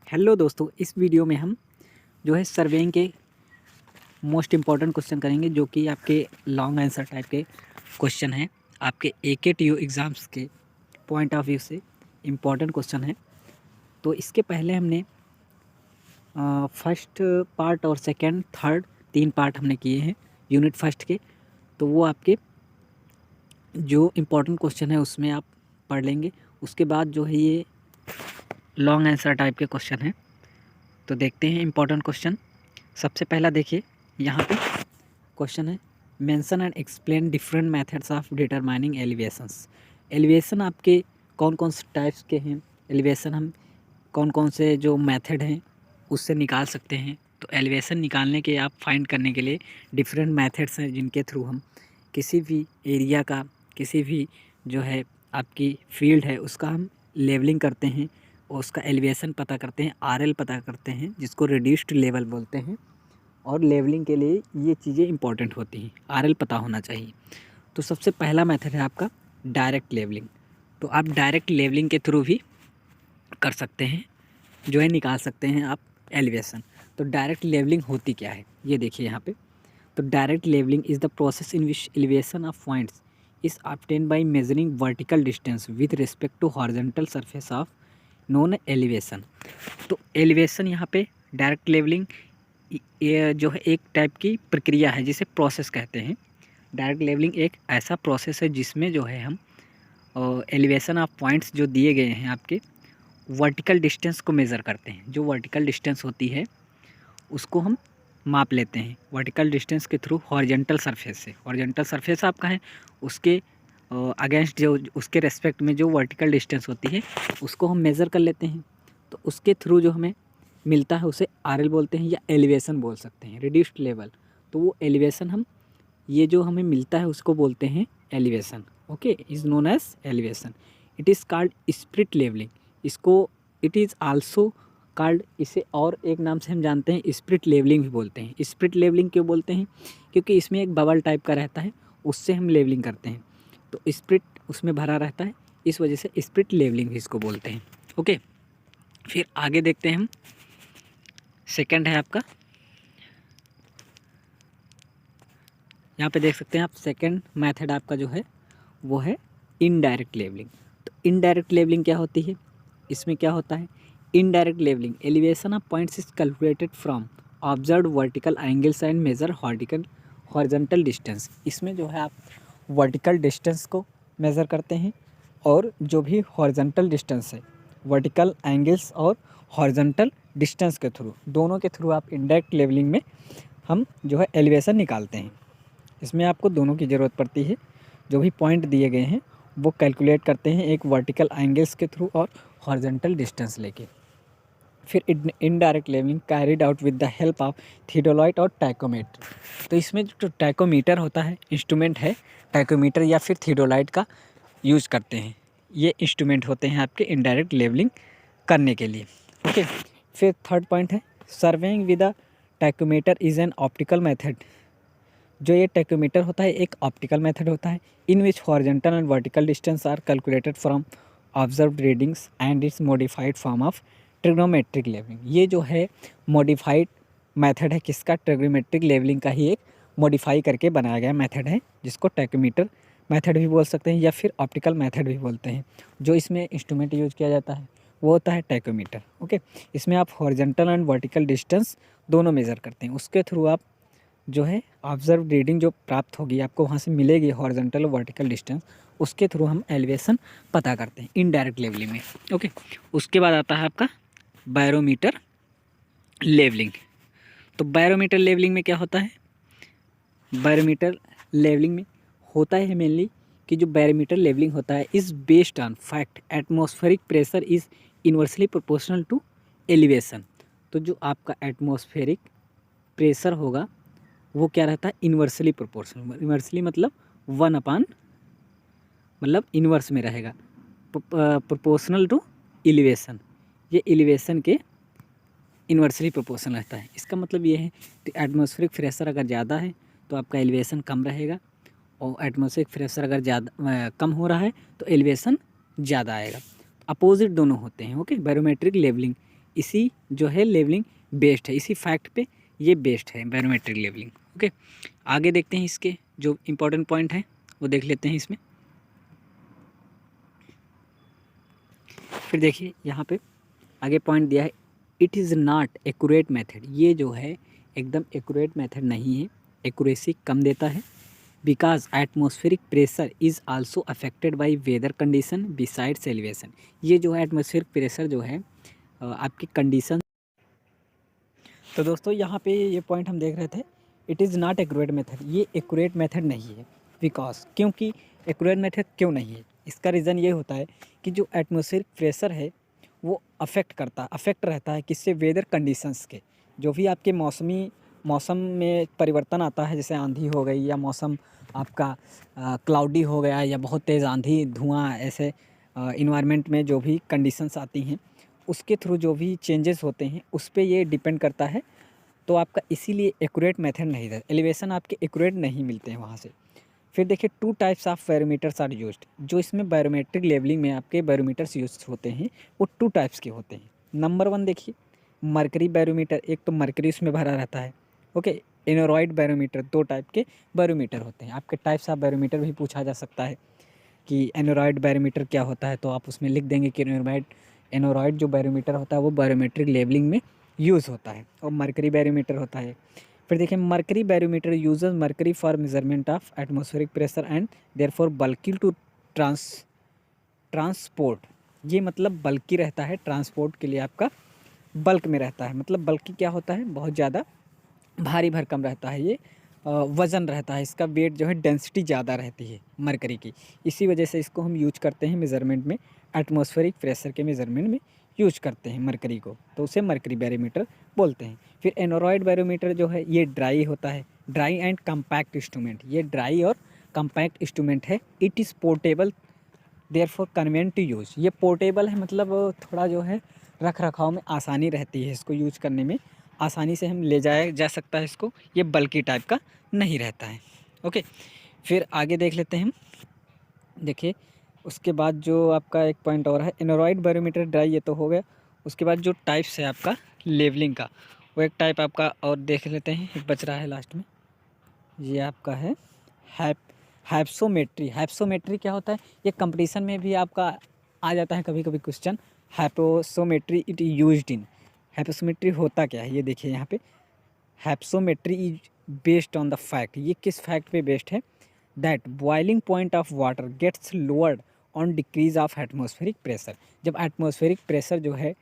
Hello दोस्तों, इस video में हम जो है सर्वेइंग के मोस्ट इम्पॉर्टेंट क्वेश्चन करेंगे, जो कि आपके लॉन्ग आंसर टाइप के क्वेश्चन हैं। आपके AKTU एग्ज़ाम्स के पॉइंट ऑफ व्यू से इम्पॉर्टेंट क्वेश्चन है। तो इसके पहले हमने फर्स्ट पार्ट और सेकंड थर्ड 3 पार्ट हमने किए हैं यूनिट फर्स्ट के। तो वो आपके जो इम्पोर्टेंट क्वेश्चन है उसमें आप पढ़ लेंगे। उसके बाद जो है ये लॉन्ग आंसर टाइप के क्वेश्चन हैं। तो देखते हैं इम्पोर्टेंट क्वेश्चन। सबसे पहला देखिए, यहाँ पे क्वेश्चन है, mention and explain different methods of determining elevations. Elevation आपके कौन कौन से टाइप्स के हैं, एलिवेशन हम कौन कौन से जो मेथड हैं उससे निकाल सकते हैं। तो एलिवेशन निकालने के आप फाइंड करने के लिए डिफरेंट मेथड्स हैं, जिनके थ्रू हम किसी भी एरिया का, किसी भी जो है आपकी फील्ड है उसका हम लेवलिंग करते हैं और उसका एलिवेशन पता करते हैं, RL पता करते हैं, जिसको रिड्यूस्ड लेवल बोलते हैं। और लेवलिंग के लिए ये चीज़ें इंपॉर्टेंट होती हैं, RL पता होना चाहिए। तो सबसे पहला मेथड है आपका डायरेक्ट लेवलिंग। तो आप डायरेक्ट लेवलिंग के थ्रू भी कर सकते हैं, जो है निकाल सकते हैं आप एलिवेशन। तो डायरेक्ट लेवलिंग होती क्या है ये देखिए यहाँ पे। तो direct levelling is the process in which elevation of points is obtained by measuring vertical distance with respect to horizontal surface of known elevation. तो एलिवेशन यहाँ पे डायरेक्ट लेवलिंग ये जो है एक टाइप की प्रक्रिया है जिसे प्रोसेस कहते हैं। डायरेक्ट लेवलिंग एक ऐसा प्रोसेस है जिसमें जो है हम एलिवेशन ऑफ पॉइंट्स जो दिए गए हैं आपके वर्टिकल डिस्टेंस को मेज़र करते हैं। जो वर्टिकल डिस्टेंस होती है उसको हम माप लेते हैं वर्टिकल डिस्टेंस के थ्रू हॉरिजॉन्टल सरफेस से। हॉरिजॉन्टल सरफेस आपका है, उसके अगेंस्ट जो उसके रेस्पेक्ट में जो वर्टिकल डिस्टेंस होती है उसको हम मेज़र कर लेते हैं। तो उसके थ्रू जो हमें मिलता है उसे RL बोलते हैं या एलिवेशन बोल सकते हैं, रिड्यूस्ड लेवल। तो वो एलिवेशन हम ये जो हमें मिलता है उसको बोलते हैं elevation. Okay, is known as elevation. It is called split levelling. इसको इट इज़ आल्सो कॉल्ड, इसे और एक नाम से हम जानते हैं स्प्लिट लेवलिंग भी बोलते हैं। स्प्लिट लेवलिंग क्यों बोलते हैं? क्योंकि इसमें एक बबल टाइप का रहता है, उससे हम लेवलिंग करते हैं। तो स्प्लिट उसमें भरा रहता है, इस वजह से स्प्लिट लेवलिंग भी इसको बोलते हैं। ओके, फिर आगे देखते हैं हम। सेकंड है आपका, यहाँ पे देख सकते हैं आप, सेकंड मेथड आपका जो है वो है इनडायरेक्ट लेवलिंग। तो इनडायरेक्ट लेवलिंग क्या होती है? इसमें क्या होता है? Indirect levelling elevation of points is calculated from observed vertical angles and measure horizontal distance. इसमें जो है आप वर्टिकल डिस्टेंस को मेज़र करते हैं और जो भी हॉरिजॉन्टल डिस्टेंस है, वर्टिकल एंगल्स और हॉरिजॉन्टल डिस्टेंस के थ्रू, दोनों के थ्रू आप इनडायरेक्ट लेवलिंग में हम जो है एलिवेशन निकालते हैं। इसमें आपको दोनों की ज़रूरत पड़ती है। जो भी पॉइंट दिए गए हैं वो कैलकुलेट करते हैं एक वर्टिकल एंगल्स के थ्रू और हॉरिजॉन्टल डिस्टेंस लेके। फिर indirect levelling carried out with the help of theodolite और टाइकोमीटर। तो इसमें जो टाइकोमीटर होता है, इंस्ट्रूमेंट है, टाइकोमीटर या फिर थियोडोलाइट का यूज़ करते हैं। ये इंस्ट्रूमेंट होते हैं आपके इनडायरेक्ट लेवलिंग करने के लिए। ओके, फिर थर्ड पॉइंट है, surveying with a tachometer is an optical method. जो ये टाइकोमीटर होता है एक ऑप्टिकल मेथड होता है, in which horizontal and vertical distance are calculated from observed readings and its modified form of trigonometric levelling. ये जो है मॉडिफाइड मेथड है किसका? ट्रिग्नोमेट्रिक लेवलिंग का ही एक मॉडिफाई करके बनाया गया मेथड है, जिसको टाइकोमीटर मेथड भी बोल सकते हैं या फिर ऑप्टिकल मेथड भी बोलते हैं। जो इसमें इंस्ट्रूमेंट यूज किया जाता है वो होता है टाइकोमीटर। ओके, इसमें आप हॉरिजॉन्टल एंड वर्टिकल डिस्टेंस दोनों मेज़र करते हैं। उसके थ्रू आप जो है ऑब्जर्व रीडिंग जो प्राप्त होगी आपको वहाँ से मिलेगी हॉरिजॉन्टल और वर्टिकल डिस्टेंस, उसके थ्रू हम एलिवेशन पता करते हैं इनडायरेक्ट लेवलिंग में। ओके, उसके बाद आता है आपका बैरोमीटर लेवलिंग। तो बैरोमीटर लेवलिंग में क्या होता है? बैरोमीटर लेवलिंग में होता है मेनली कि जो बैरोमीटर लेवलिंग होता है is based on fact atmospheric pressure is inversely proportional to elevation. तो जो आपका एटमॉस्फेरिक प्रेशर होगा वो क्या रहता है? Inversely proportional. इन्वर्सली मतलब 1/, मतलब इन्वर्स में रहेगा, प्रोपोर्शनल टू एलिवेशन। ये एलिवेशन के इन्वर्सली प्रोपोर्शनल रहता है। इसका मतलब ये है कि एटमॉस्फेरिक प्रेशर अगर ज़्यादा है तो आपका एलिवेशन कम रहेगा, और एटमॉस्फेरिक प्रेशर अगर ज़्यादा कम हो रहा है तो एलिवेशन ज़्यादा आएगा। अपोजिट दोनों होते हैं। ओके, बैरोमेट्रिक लेवलिंग इसी जो है लेवलिंग बेस्ड है, इसी फैक्ट पे ये बेस्ड है बैरोमेट्रिक लेवलिंग। ओके, आगे देखते हैं इसके जो इम्पोर्टेंट पॉइंट हैं वो देख लेते हैं इसमें। फिर देखिए यहाँ पे आगे पॉइंट दिया है, it is not accurate method. ये जो है एकदम एक्यूरेट मेथड नहीं है, एक्यूरेसी कम देता है। Because atmospheric pressure is also affected by weather condition besides elevation. ये जो है एटमॉस्फेरिक प्रेशर जो है आपकी कंडीशन। तो दोस्तों यहाँ पे ये पॉइंट हम देख रहे थे, it is not accurate method, ये एक्यूरेट मेथड नहीं है। बिकॉज क्योंकि एक्यूरेट मेथड क्यों नहीं है, इसका रीज़न ये होता है कि जो एटमॉस्फेरिक प्रेशर है वो अफेक्ट रहता है किससे, वेदर कंडीशंस के। जो भी आपके मौसम में परिवर्तन आता है, जैसे आंधी हो गई या मौसम आपका क्लाउडी हो गया या बहुत तेज़ आंधी धुआं, ऐसे इन्वायरमेंट में जो भी कंडीशंस आती हैं उसके थ्रू जो भी चेंजेस होते हैं उस पे ये डिपेंड करता है। तो आपका इसीलिए एक्यूरेट मेथड नहीं था, एलिवेशन आपके एक्यूरेट नहीं मिलते हैं वहाँ से। फिर देखिए 2 types of barometers are used. जो इसमें बैरोमेट्रिक लेवलिंग में आपके बैरोमीटर्स यूज होते हैं वो 2 टाइप्स के होते हैं। नंबर 1 देखिए मरकरी बैरोमीटर, एक तो मरकरी उसमें भरा रहता है। ओके, एनोरॉइड बैरोमीटर, 2 टाइप के बैरोमीटर होते हैं। आपके टाइप्स ऑफ बैरोमीटर भी पूछा जा सकता है कि एनोरॉइड बैरोमीटर क्या होता है, तो आप उसमें लिख देंगे कि एनोरॉइड जो बैरोमीटर होता है वो बैरोमेट्रिक लेवलिंग में यूज़ होता है, और मरकरी बैरोमीटर होता है। फिर देखिए mercury barometer uses mercury for measurement of atmospheric pressure and therefore bulky to transport. ये मतलब बल्की रहता है, ट्रांसपोर्ट के लिए आपका बल्क में रहता है। मतलब बल्की क्या होता है, बहुत ज़्यादा भारी भरकम रहता है, ये वज़न रहता है, इसका वेट जो है डेंसिटी ज़्यादा रहती है मरकरी की। इसी वजह से इसको हम यूज करते हैं मेज़रमेंट में, एटमॉस्फेरिक प्रेशर के मेज़रमेंट में यूज करते हैं मरकरी को, तो उसे मरकरी बैरोमीटर बोलते हैं। फिर एनोरॉइड बैरोमीटर जो है ये ड्राई होता है, ड्राई एंड कम्पैक्ट इंस्ट्रूमेंट। ये ड्राई और कम्पैक्ट इंस्ट्रूमेंट है। It is portable therefore convenient to use. ये पोर्टेबल है, मतलब थोड़ा जो है रख रखाव में आसानी रहती है, इसको यूज करने में आसानी से हम ले जाया जा सकता है इसको। ये बल्कि टाइप का नहीं रहता है। ओके, फिर आगे देख लेते हैं हम। देखिए उसके बाद जो आपका एक पॉइंट और है, एनोरॉइड बैरोमीटर ड्राई, ये तो हो गया। उसके बाद जो टाइप्स है आपका लेवलिंग का, वो एक टाइप आपका और देख लेते हैं, एक बच रहा है लास्ट में, ये आपका है हैप्सोमेट्री। हैप्सोमेट्री क्या होता है, ये कंपटीशन में भी आपका आ जाता है कभी कभी question. Hypsometry it used in, hypsometry होता क्या है ये देखिए यहाँ पे। Hypsometry is based on the fact, ये किस फैक्ट पे बेस्ड है, that boiling point of water gets lowered on decrease of atmospheric pressure. जब एटमॉस्फेरिक प्रेशर जो है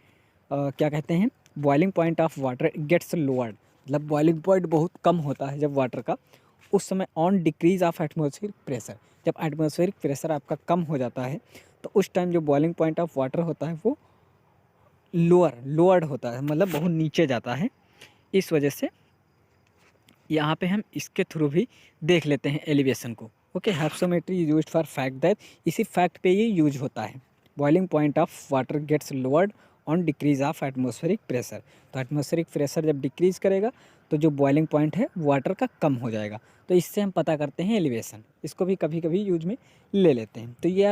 क्या कहते हैं, boiling point of water gets lowered, मतलब बॉइलिंग पॉइंट बहुत कम होता है जब वाटर का, उस समय on decrease of atmospheric pressure, जब एटमॉस्फेरिक प्रेशर आपका कम हो जाता है तो उस टाइम जो बॉइलिंग पॉइंट ऑफ वाटर होता है वो लोअर्ड होता है, मतलब बहुत नीचे जाता है। इस वजह से यहाँ पे हम इसके थ्रू भी देख लेते हैं एलिवेशन को। Okay, hypsometry is used for fact that, इसी फैक्ट पे ये यूज होता है। Boiling point of water gets lowered on decrease of atmospheric pressure. तो एटमॉस्फेरिक प्रेशर जब डिक्रीज करेगा तो जो बॉइलिंग पॉइंट है वाटर का कम हो जाएगा। तो इससे हम पता करते हैं एलिवेशन, इसको भी कभी कभी यूज में ले लेते हैं। तो ये आप